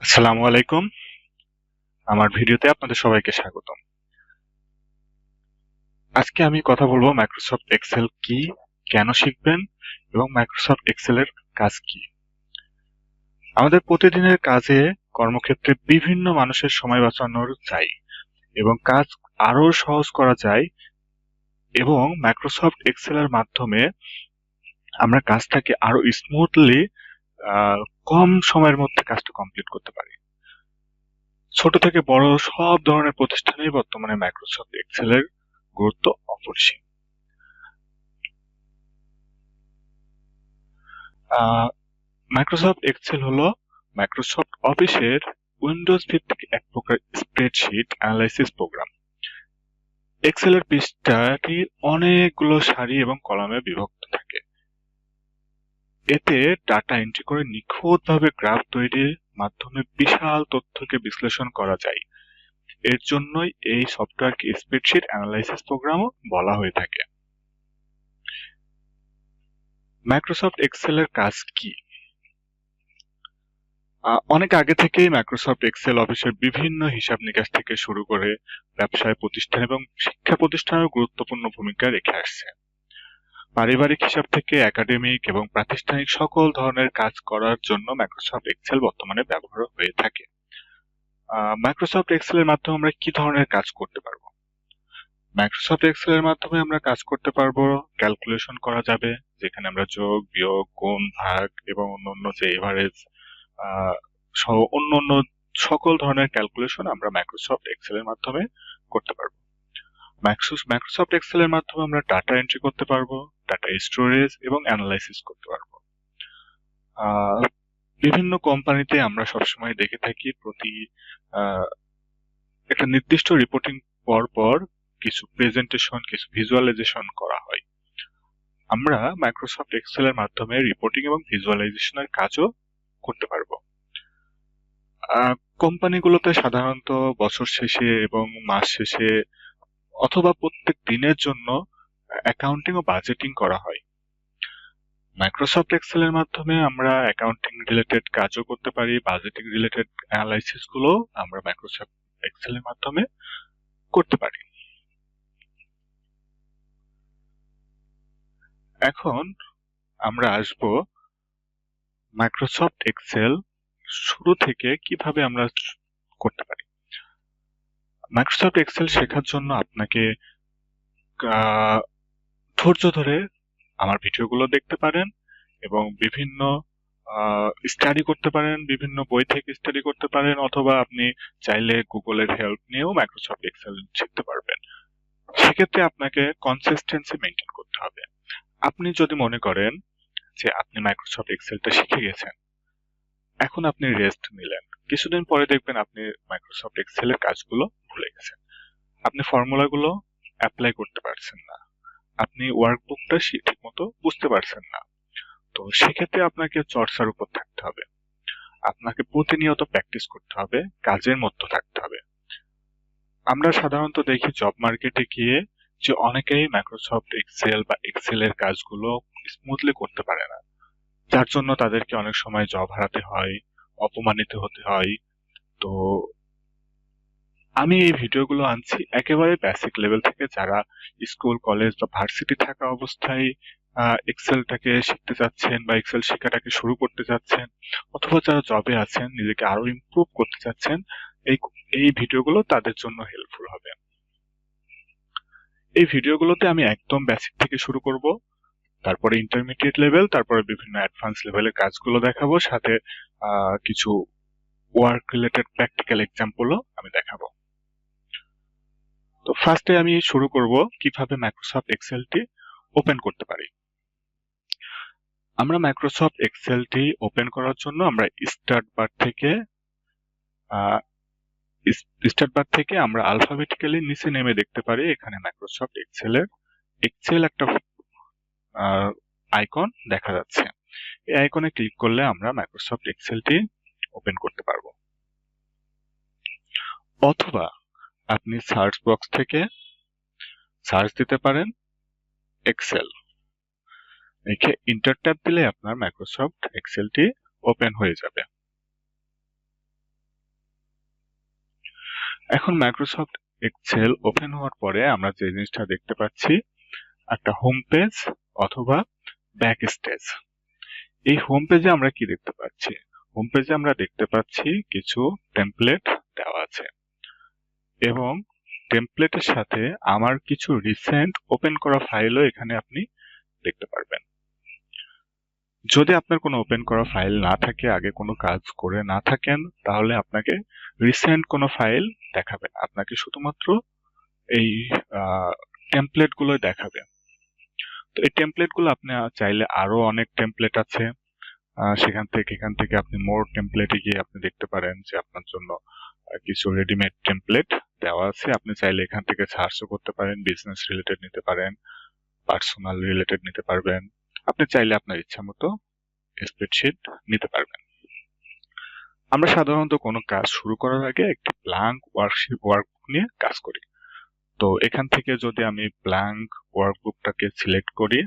আসসালামু আলাইকুম। আমার ভিডিওতে আপনাদের সবাইকে স্বাগতম। আজকে আমি কথা বলবো মাইক্রোসফট এক্সেল কি, কেন শিখবেন এবং মাইক্রোসফট এক্সেলের কাজ কি। আমাদের প্রতিদিনের কাজে কর্মক্ষেত্রে বিভিন্ন মানুষের সময় বাঁচানোর চাই এবং কাজ আরো সহজ করা যায় এবং মাইক্রোসফট এক্সেলের মাধ্যমে আমরা কাজটাকে আরো স্মুথলি কম সময়ের মধ্যে কাজটা কমপ্লিট করতে পারি। ছোট থেকে বড় সব ধরনের প্রতিষ্ঠানেই বর্তমানে মাইক্রোসফট এক্সেলের গুরুত্ব অপরিসীম। মাইক্রোসফট এক্সেল হলো মাইক্রোসফট অফিসের উইন্ডোজ ভিত্তিক এক প্রকার স্প্রেডশিট অ্যানালাইসিস প্রোগ্রাম। এক্সেলের পৃষ্ঠাটি অনেকগুলো সারি এবং কলামে বিভক্ত থাকে। এতে ডাটা এন্ট্রি করে নিখুঁতভাবে গ্রাফ তৈরির মাধ্যমে বিশাল তথ্যকে বিশ্লেষণ করা যায়। এর জন্যই এই সফটওয়্যারকে স্প্রেডশিট অ্যানালাইসিস প্রোগ্রামও বলা হয়ে থাকে। মাইক্রোসফট এক্সেলের কাজ কি? অনেক আগে থেকেই মাইক্রোসফট এক্সেল অফিসের বিভিন্ন হিসাব নিকাশ থেকে শুরু করে ব্যবসায় প্রতিষ্ঠান এবং শিক্ষা প্রতিষ্ঠানেও গুরুত্বপূর্ণ ভূমিকা রেখে আসছে। পারিবারিক হিসাব থেকে একাডেমিক এবং প্রাতিষ্ঠানিক সকল ধরনের কাজ করার জন্য মাইক্রোসফট এক্সেল বর্তমানে ব্যবহার হয়ে থাকে। মাইক্রোসফট এক্সেলের মাধ্যমে আমরা কি ধরনের কাজ করতে পারবো? মাইক্রোসফট এক্সেলের মাধ্যমে আমরা কাজ করতে পারবো, ক্যালকুলেশন করা যাবে, যেখানে আমরা যোগ, বিয়োগ, গুণ, ভাগ এবং অন্যান্য যে এভারেজ সহ অন্যান্য সকল ধরনের ক্যালকুলেশন আমরা মাইক্রোসফট এক্সেলের মাধ্যমে করতে পারবো। মাইক্রোসফট এক্সেলের মাধ্যমে আমরা ডাটা এন্ট্রি করতে পারবো, ডাটা স্টোরেজ এবং অ্যানালাইসিস করতে পারবো। আহ, বিভিন্ন কোম্পানিতে আমরা সবসময় দেখে থাকি প্রতি আহ, একটা নির্দিষ্ট রিপোর্টিং পর পর কিছু প্রেজেন্টেশন, কিছু ভিজুয়ালাইজেশন করা হয়। আমরা মাইক্রোসফট এক্সেলের মাধ্যমে রিপোর্টিং এবং ভিজুয়ালাইজেশনের কাজও করতে পারবো। কোম্পানিগুলোতে সাধারণত বছর শেষে এবং মাস শেষে অথবা প্রত্যেক দিনের জন্য অ্যাকাউন্টিং ও বাজেটিং করা হয়। মাইক্রোসফট এক্সেলের মাধ্যমে আমরা অ্যাকাউন্টিং রিলেটেড কাজও করতে পারি, বাজেটিং রিলেটেড অ্যানালাইসিস গুলো আমরা মাইক্রোসফট এক্সেলের মাধ্যমে করতে পারি। এখন আমরা আসব মাইক্রোসফট এক্সেল শুরু থেকে কিভাবে আমরা করতে পারি। মাইক্রোসফট এক্সেল শেখার জন্য আপনাকে আহ, ধৈর্য ধরে আমার ভিডিওগুলো দেখতে পারেন এবং বিভিন্ন স্টাডি করতে পারেন, বিভিন্ন বই থেকে স্টাডি করতে পারেন, অথবা আপনি চাইলে গুগলের হেল্প নিয়েও মাইক্রোসফট এক্সেল শিখতে পারবেন। সেক্ষেত্রে আপনাকে কনসিস্টেন্সি মেনটেন করতে হবে। আপনি যদি মনে করেন যে আপনি মাইক্রোসফট এক্সেলটা শিখে গেছেন, এখন আপনি রেস্ট নিলেন, কিছুদিন পরে দেখবেন আপনি মাইক্রোসফট এক্সেলের কাজগুলো ভুলে গেছেন, আপনি ফর্মুলাগুলো অ্যাপ্লাই করতে পারছেন না, আপনি ওয়ার্কবুকটা ঠিক মতো বুঝতে পারছেন না। তো সেক্ষেত্রে আপনাকে চর্চার উপর থাকতে হবে, আপনাকে প্রতিনিয়ত প্র্যাকটিস করতে হবে, কাজের মধ্যে থাকতে হবে। আমরা সাধারণত দেখি জব মার্কেটে গিয়ে যে অনেকেই মাইক্রোসফট এক্সেল বা এক্সেল এর কাজগুলো স্মুথলি করতে পারে না, যার জন্য তাদেরকে অনেক সময় জব হারাতে হয়, অপমানিত হতে হয়। তো আমি এই ভিডিওগুলো আনছি একেবারে বেসিক লেভেল থেকে, যারা স্কুল, কলেজ বা ভার্সিটি থাকা অবস্থায় এক্সেলটাকে শিখতে চাচ্ছেন বা এক্সেল শেখাটাকে শুরু করতে চাচ্ছেন, অথবা যারা জবে আছেন নিজেকে আরো ইমপ্রুভ করতে চাচ্ছেন, এই এই ভিডিওগুলো তাদের জন্য হেল্পফুল হবে। এই ভিডিওগুলোতে আমি একদম বেসিক থেকে শুরু করব, তারপরে ইন্টারমিডিয়েট লেভেল, তারপরে বিভিন্ন অ্যাডভান্স লেভেলের কাজগুলো দেখাবো, সাথে কিছু ওয়ার্ক রিলেটেড প্র্যাকটিক্যাল এক্সাম্পলও আমি দেখাবো। তো ফার্স্টে আমি শুরু করব কিভাবে মাইক্রোসফট এক্সেলটি ওপেন করতে পারি। আমরা মাইক্রোসফট এক্সেলটি ওপেন করার জন্য আমরা স্টার্ট বার থেকে আমরা আলফাবেটিক্যালি নিচে নেমে দেখতে পারি এখানে মাইক্রোসফট এক্সেল একটা আইকন দেখা যাচ্ছে। এই আইকনে ক্লিক করলে আমরা মাইক্রোসফট এক্সেলটি ওপেন করতে পারবো। অথবা আপনি সার্চ বক্স থেকে সার্চ দিতে পারেন এক্সেল, লিখে ইন্টার ট্যাব দিলে আপনার মাইক্রোসফট এক্সেলটি ওপেন হয়ে যাবে। এখন মাইক্রোসফট এক্সেল ওপেন হওয়ার পরে আমরা যে জিনিসটা দেখতে পাচ্ছি একটা হোম পেজ অথবা ব্যাক স্টেজ। এই হোম পেজে আমরা কি দেখতে পাচ্ছি? হোম পেজে আমরা দেখতে পাচ্ছি কিছু টেমপ্লেট দেওয়া আছে এবং টেমপ্লেটের সাথে আমার কিছু রিসেন্ট ওপেন করা ফাইলও এখানে আপনি দেখতে পারবেন। যদি আপনার কোনো ওপেন করা ফাইল না থাকে, আগে কোনো কাজ করে না থাকেন, তাহলে আপনাকে রিসেন্ট কোনো ফাইল দেখাবে না, আপনাকে শুধুমাত্র এই টেমপ্লেট গুলো দেখাবে। তো এই টেমপ্লেট গুলো আপনি চাইলে আরো অনেক টেমপ্লেট আছে, এখান থেকে আপনি মোর টেমপ্লেটে গিয়ে আপনি দেখতে পারেন যে আপনার জন্য কিছু রেডিমেড টেমপ্লেট দেওয়া আছে। আপনি চাইলে এখান থেকে সার্চও করতে পারেন, বিজনেস রিলেটেড নিতে পারেন, পার্সোনাল রিলেটেড নিতে পারবেন। আপনি চাইলে আপনার ইচ্ছা মতো স্প্রেডশিট নিতে পারবেন। আমরা সাধারণত কোনো কাজ শুরু করার আগে একটি ব্ল্যাঙ্ক ওয়ার্কবুক নিয়ে কাজ করি। তো এখান থেকে যদি আমি ব্ল্যাঙ্ক ওয়ার্কবুকটাকে সিলেক্ট করি,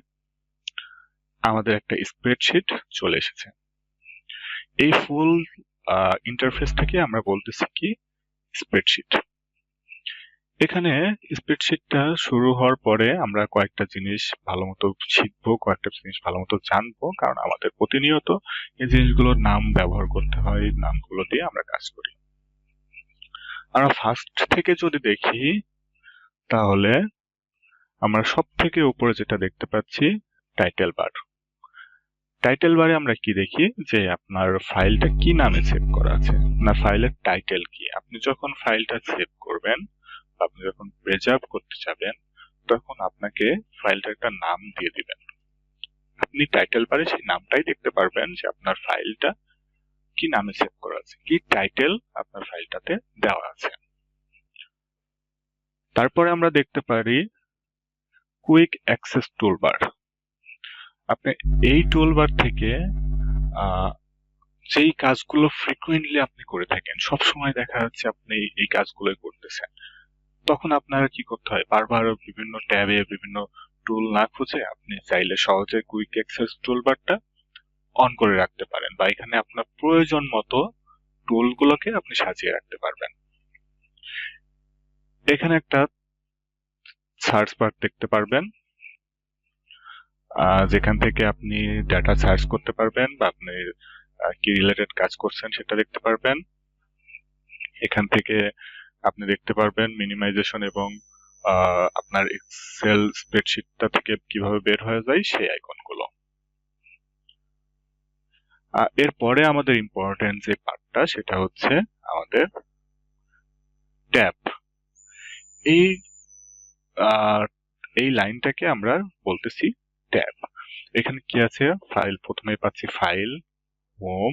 আমাদের একটা স্প্রেডশিট চলে এসেছে। এই ফুল ইন্টারফেসটাকে আমরা বলতেছি কি স্প্রেডশিট। এখানে স্প্রেডশিটটা শুরু হওয়ার পরে আমরা কয়েকটা জিনিস ভালো মতো শিখবো, কয়েকটা জিনিস ভালো মতো জানবো, কারণ আমাদের প্রতিনিয়ত এই জিনিসগুলোর নাম ব্যবহার করতে হয়, নামগুলো দিয়ে আমরা কাজ করি। আমরা ফার্স্ট থেকে যদি দেখি, তাহলে আমরা সব থেকে উপরে যেটা দেখতে পাচ্ছি টাইটেল বার। টাইটেল বারে আমরা কি দেখি যে আপনার ফাইলটা কি নামে সেভ করা আছে, না ফাইলের টাইটেল কি। আপনি যখন ফাইলটা সেভ করবেন, আপনি যখন প্রিজার্ভ করতে যাবেন, তখন আপনাকে ফাইলটার একটা নাম দিয়ে দিবেন। আপনি টাইটেল বারে সেই নামটাই দেখতে পারবেন যে আপনার ফাইলটা কি নামে সেভ করা আছে, কি টাইটেল আপনার ফাইলটাতে দেওয়া আছে। তারপরে আমরা দেখতে পারি কুইক অ্যাক্সেস টুলবার। আপনি এই টুলবার থেকে যেই কাজগুলো ফ্রিকুয়েন্টলি আপনি করে থাকেন, সব সময় দেখা যাচ্ছে আপনি এই কাজগুলোই করতেছেন, তখন আপনার কি করতে হয়, বারবার বিভিন্ন ট্যাবে বিভিন্ন টুল না খুঁজে আপনি চাইলে সহজে কুইক অ্যাক্সেস টুলবারটা অন করে রাখতে পারেন, বা এখানে আপনার প্রয়োজন মতো টুলগুলোকে আপনি সাজিয়ে রাখতে পারবেন। এখানে একটা সার্চ বার দেখতে পারবেন, যেখান থেকে আপনি ডাটা সার্চ করতে পারবেন বা আপনি কি রিলেটেড কাজ করছেন সেটা দেখতে পারবেন। এখান থেকে আপনি দেখতে পারবেন মিনিমাইজেশন এবং আপনার এক্সেল স্প্রেডশিটটা থেকে কিভাবে বের হয়ে যায় সেই আইকনগুলো। এরপরে আমাদের ইম্পর্টেন্ট যে পার্টটা, সেটা হচ্ছে আমাদের ট্যাব। এই এই লাইনটাকে আমরা বলতেছি ট্যাব। এখানে কি আছে, ফাইল, প্রথমে পাচ্ছি ফাইল, হোম,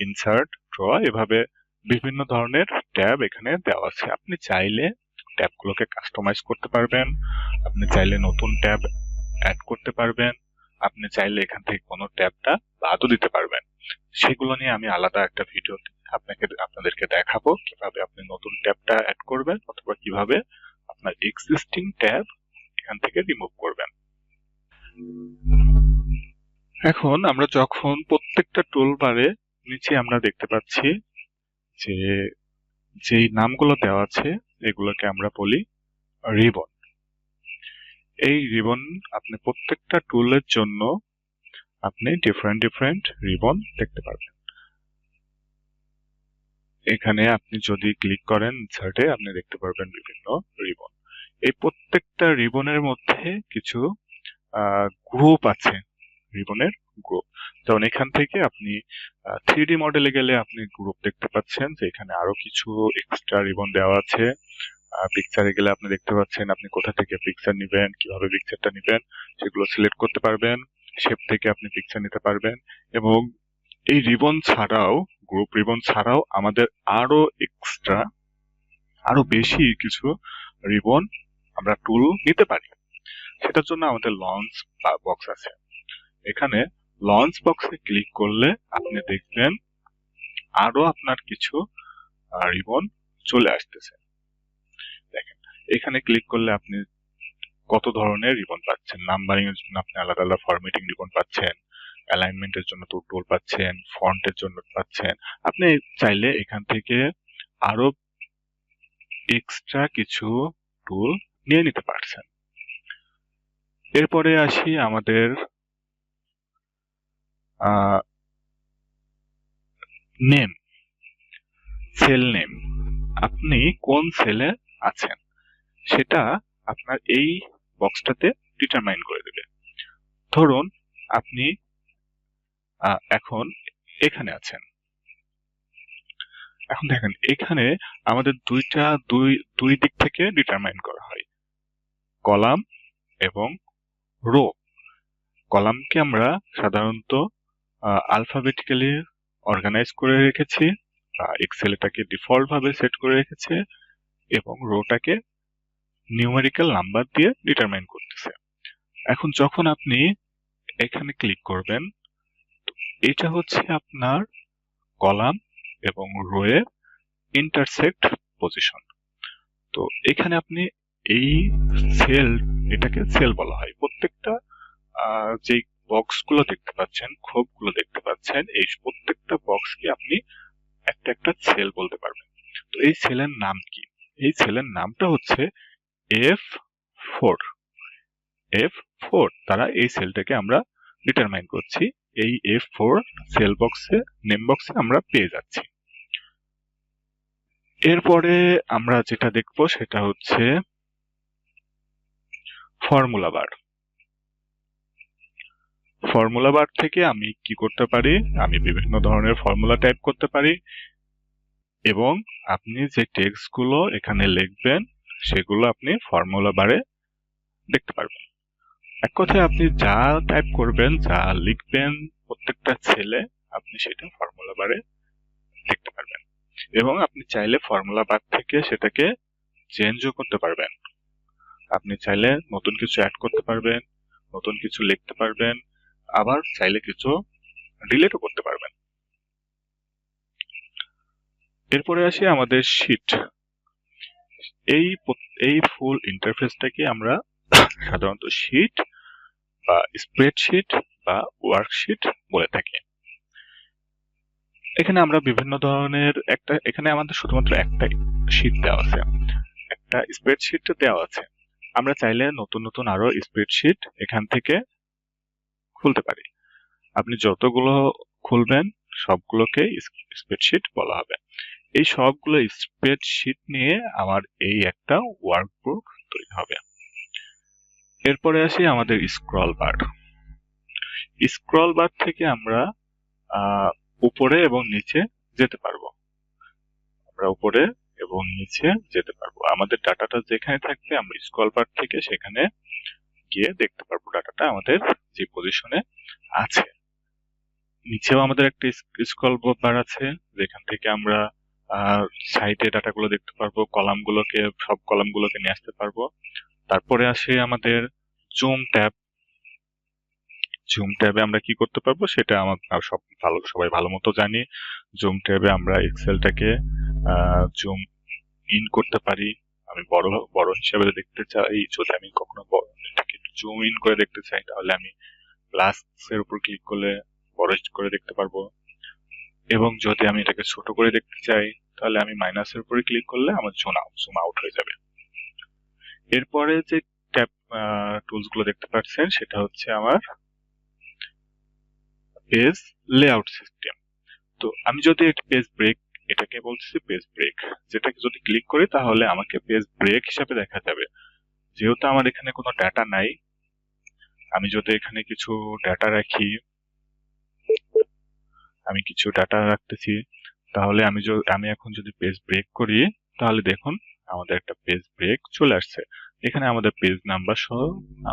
ইনসার্ট, ড্র, এভাবে বিভিন্ন ধরনের ট্যাব এখানে দেওয়া আছে। আপনি চাইলে ট্যাবগুলোকে কাস্টমাইজ করতে পারবেন, আপনি চাইলে নতুন ট্যাব অ্যাড করতে পারবেন, আপনি চাইলে এখান থেকে কোনো ট্যাবটা বাদও দিতে পারবেন। সেগুলো নিয়ে আমি আলাদা একটা ভিডিও আপনাদেরকে দেখাবো, কিভাবে আপনি নতুন ট্যাবটা অ্যাড করবেন অথবা কিভাবে আপনার এক্সিস্টিং ট্যাব এখান থেকে রিমুভ করবেন। এখন আমরা যখন প্রত্যেকটা টুলবারে নিচে আমরা দেখতে পাচ্ছি যে যেই নামগুলো দেওয়া আছে, এগুলোকে আমরা বলি রিবন। এই রিবন আপনি প্রত্যেকটা টুলের জন্য আপনি ডিফারেন্ট রিবন দেখতে পারবেন। এখানে আপনি যদি ক্লিক করেন ইনসার্টে, আপনি দেখতে পারবেন বিভিন্ন রিবন। এই প্রত্যেকটা রিবনের মধ্যে কিছু গ্রুপ আছে, রিবনের গ্রুপ। যেমন এখান থেকে আপনি 3D মডেলে গেলে আপনি গ্রুপ দেখতে পাচ্ছেন যে এখানে আরো কিছু এক্সট্রা রিবন দেওয়া আছে। পিকচারে গেলে আপনি দেখতে পাচ্ছেন আপনি কোথা থেকে পিকচার নিবেন, কিভাবে পিকচারটা নিবেন সেগুলো সিলেক্ট করতে পারবেন। শেপ থেকে আপনি পিকচার নিতে পারবেন। এবং এই রিবন ছাড়াও, গ্রুপ রিবন ছাড়াও আমাদের আরো এক্সট্রা, আরো বেশি কিছু রিবন আমরা টুল নিতে পারি। সেটার জন্য আমাদের লঞ্চ বক্স আছে। এখানে লঞ্চ বক্সে ক্লিক করলে আপনি দেখবেন আরো আপনার কিছু রিবন চলে আসতেছে। দেখেন, এখানে ক্লিক করলে আপনি কত ধরনের রিবন পাচ্ছেন। নাম্বারিং এর জন্য আপনি আলাদা আলাদা ফরম্যাটিং রিবন পাচ্ছেন, অ্যালাইনমেন্টের জন্য টুল পাচ্ছেন, ফন্টের জন্য পাচ্ছেন। আপনি চাইলে এখান থেকে আরো এক্সট্রা কিছু টুল নিয়ে নিতে পারছেন। এরপরে আসি আমাদের নেম, সেল নেম। আপনি কোন সেলে আছেন সেটা আপনার এই বক্সটাতে ডিটারমাইন করে দেবে। ধরুন আপনি এখন এখানে আছেন। এখন দেখেন এখানে আমাদের দুই দিক থেকে ডিটারমাইন করা হয়, কলাম এবং রো। কলামকে আমরা সাধারণত আলফাবেটিক্যালি অর্গানাইজ করে রেখেছি, এক্সেল এটাকে ডিফল্ট ভাবে সেট করে রেখেছে, এবং রোটাকে নিউমেরিক্যাল নাম্বার দিয়ে ডিটারমাইন করতেছে। এখন যখন আপনি এখানে ক্লিক করবেন, এটা হচ্ছে আপনার কলাম এবং রো এর ইন্টারসেক্ট পজিশন। তো এখানে আপনি এই সেল, এটাকে সেল বলা হয়। প্রত্যেকটা যে বক্স গুলো দেখতে পাচ্ছেন, খোপ গুলো দেখতে পাচ্ছেন, এই প্রত্যেকটা বক্সকে আপনি একটা একটা সেল বলতে পারবেন। তো এই সেলের নাম কি? এই সেলের নামটা হচ্ছে F4। F4 দ্বারা এই সেলটাকে আমরা ডিটারমাইন করছি। এই F4 সেল বক্সে, নেম বক্সে আমরা পেয়ে যাচ্ছি। এরপরে আমরা যেটা দেখবো সেটা হচ্ছে ফর্মুলা বার। ফর্মুলা বার থেকে আমি কি করতে পারি? আমি বিভিন্ন ধরনের ফর্মুলা টাইপ করতে পারি, এবং আপনি যে টেক্সট গুলো এখানে লিখবেন সেগুলো আপনি ফর্মুলা বারে দেখতে পারবেন। এক কথায় আপনি যা টাইপ করবেন, যা লিখবেন প্রত্যেকটা সেলে, আপনি সেটা ফর্মুলা বারে দেখতে পারবেন। এবং আপনি চাইলে ফর্মুলা বার থেকে সেটাকে চেঞ্জও করতে পারবেন। আপনি চাইলে নতুন কিছু অ্যাড করতে পারবেন, নতুন কিছু লিখতে পারবেন, আবার চাইলে কিছু ডিলিটও করতে পারবেন। এরপরে আসি আমাদের শীট। এই ফুল ইন্টারফেসটাকে আমরা সাধারণত শীট বা স্প্রেডশিট বা ওয়ার্কশিট বলে থাকি। এখানে আমরা বিভিন্ন ধরনের এখানে আমাদের শুধুমাত্র একটাই শীট দেওয়া আছে, একটা স্প্রেডশিট দেওয়া আছে। আমরা চাইলে নতুন নতুন আরো স্প্রেডশিট এখান থেকে খুলতে পারি। আপনি যতগুলো খুলবেন সবগুলোকে স্প্রেডশিট বলা হবে। এই সবগুলো স্প্রেডশিট নিয়ে আমার এই একটা ওয়ার্কবুক তৈরি হবে। এরপরে আসি আমাদের স্ক্রল বার। স্ক্রল বার থেকে আমরা উপরে এবং নিচে যেতে পারবো। আমরা উপরে এবং নিচে যেতে পারবো। আমাদের ডাটাটা যেখানে থাকবে আমরা স্ক্রল বার থেকে সেখানে গিয়ে দেখতে পারবো ডাটাটা আমাদের যে পজিশনে আছে। নিচেও আমাদের একটা স্ক্রল বার আছে, যেখান থেকে আমরা সাইডে ডাটাগুলো দেখতে পারবো, সব কলামগুলোকে নিয়ে আসতে পারবো। তারপরে আসে আমাদের জুম ট্যাব। জুম ট্যাবে আমরা কি করতে পারবো সেটা সবাই ভালো মতো জানি। জুম ট্যাবে আমরা এক্সেলটাকে জুম ইন করতে পারি। আমি বড় হিসাবে দেখতে চাই, যদি আমি কখনো এটাকে জুম ইন করে দেখতে চাই, তাহলে আমি প্লাস এর উপর ক্লিক করলে বড় করে দেখতে পারবো। এবং যদি আমি এটাকে ছোট করে দেখতে চাই, তাহলে আমি মাইনাসের উপরে ক্লিক করলে আমার জুম আউট হয়ে যাবে। এরপরে যে ট্যাব টুলস গুলো দেখতে পাচ্ছেন সেটা হচ্ছে আমার পেজ লেআউট সিস্টেম। তো আমি যদি পেজ ব্রেক, এটাকে বলছি পেজ ব্রেক, যেটাকে যদি ক্লিক করি তাহলে আমাকে পেজ ব্রেক হিসাবে দেখা যাবে। যেহেতু আমার এখানে কোনো ডাটা নাই, আমি যদি এখানে কিছু ডাটা রাখি, আমি কিছু ডাটা রাখতেছি, তাহলে আমি এখন যদি পেজ ব্রেক করি, তাহলে দেখুন আমাদের একটা পেজ ব্রেক চলে আসছে। এখানে আমাদের পেজ নাম্বার সহ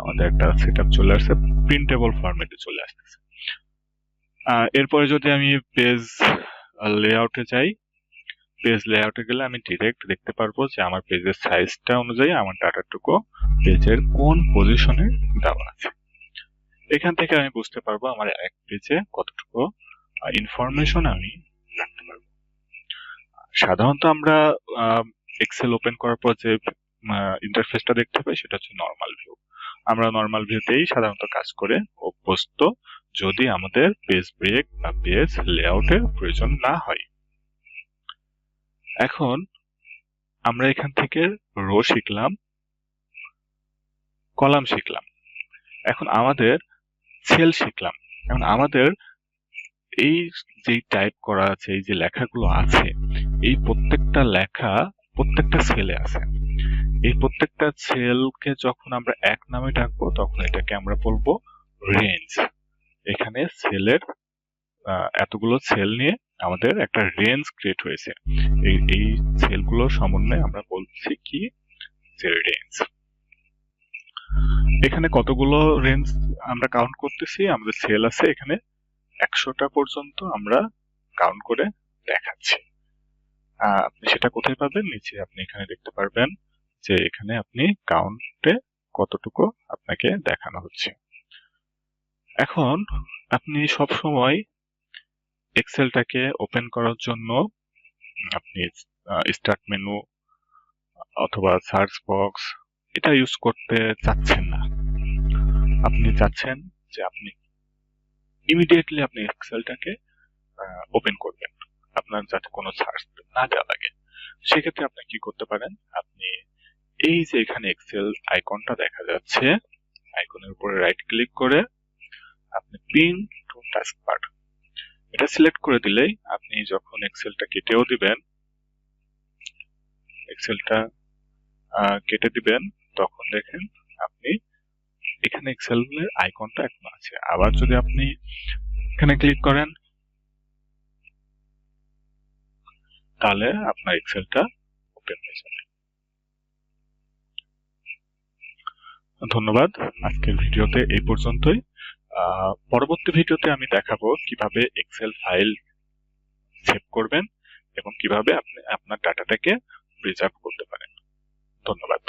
আমাদের একটা সেটআপ চলে আসছে, প্রিন্টেবল ফরম্যাটে চলে আসতেছে। এরপরে যদি আমি পেজ লেআউটে যাই, পেজ লেআউটে গেলে আমি ডিরেক্ট দেখতে পারবো যে আমার পেজের সাইজটা অনুযায়ী আমার ডাটাটুকু পেজের কোন পজিশনে দেওয়া আছে। এখান থেকে আমি বুঝতে পারবো আমার এক পেজে কতটুকু ইনফরমেশন আমি রাখতে পারবো। সাধারণত আমরা এক্সেল ওপেন করার পর যে ইন্টারফেসটা দেখতে পাই সেটা হচ্ছে নর্মাল ভিউ। আমরা নর্মাল ভিউতেই সাধারণত কাজ করে অভ্যস্ত, যদি আমাদের পেজ ব্রেক বা পেজ লেআউটের প্রয়োজন না হয়। এখন আমরা এখান থেকে রো শিখলাম, কলাম শিখলাম। এখন আমাদের সেল শিখলাম। এখন আমাদের এই যে টাইপ করা আছে, এই যে লেখাগুলো আছে, এই প্রত্যেকটা লেখা প্রত্যেকটা সেলে আছে। এই প্রত্যেকটা সেলকে যখন আমরা এক নামে ডাকবো তখন এটাকে আমরা বলবো রেঞ্জ। এখানে সেলের এতগুলো সেল নিয়ে আমাদের একটা রেঞ্জ ক্রিয়েট হয়েছে। এই সেলগুলোর সমন্বয়ে আমরা বলছি কি, যে রেঞ্জ। এখানে কতগুলো রেঞ্জ আমরা কাউন্ট করতেছি, আমাদের সেল আছে এখানে 100টা পর্যন্ত আমরা কাউন্ট করে দেখাচ্ছি। আপনি সেটা কোথায় পাবেন? নিচে আপনি এখানে দেখতে পারবেন যে এখানে আপনি কাউন্টে কতটুকু আপনাকে দেখানো হচ্ছে। এখন আপনি সব সময় এক্সেলটাকে ওপেন করার জন্য আপনি স্টার্ট মেনু অথবা সার্চ বক্স এটা ইউজ করতে চাচ্ছেন না। আপনি চাচ্ছেন যে আপনি ইমিডিয়েটলি আপনি এক্সেলটাকে ওপেন করবেন, আপনার যাতে কোনো সার্চ না দেওয়া লাগে। সেক্ষেত্রে আপনি কি করতে পারেন? আপনি এই যে এখানে এক্সেল আইকনটা দেখা যাচ্ছে, আইকনের উপরে রাইট ক্লিক করে আপনি পিন টু টাস্কবার এটা সিলেক্ট করে দিলেই আপনি যখন এক্সেলটা কেটেও দিবেন, এক্সেলটা কেটে দিবেন, তখন দেখেন আপনি এখানে এক্সেলের আইকনটা এখন আছে। আবার যদি আপনি এখানে ক্লিক করেন তাহলে আপনার এক্সেলটা ওপেন হয়ে যাবে। ধন্যবাদ। আজকের ভিডিওতে এই পর্যন্তই। পরবর্তী ভিডিওতে আমি দেখাবো কিভাবে এক্সেল ফাইল সেভ করবেন এবং কিভাবে আপনি আপনার ডাটাটাকে প্রিজার্ভ করতে পারেন। ধন্যবাদ।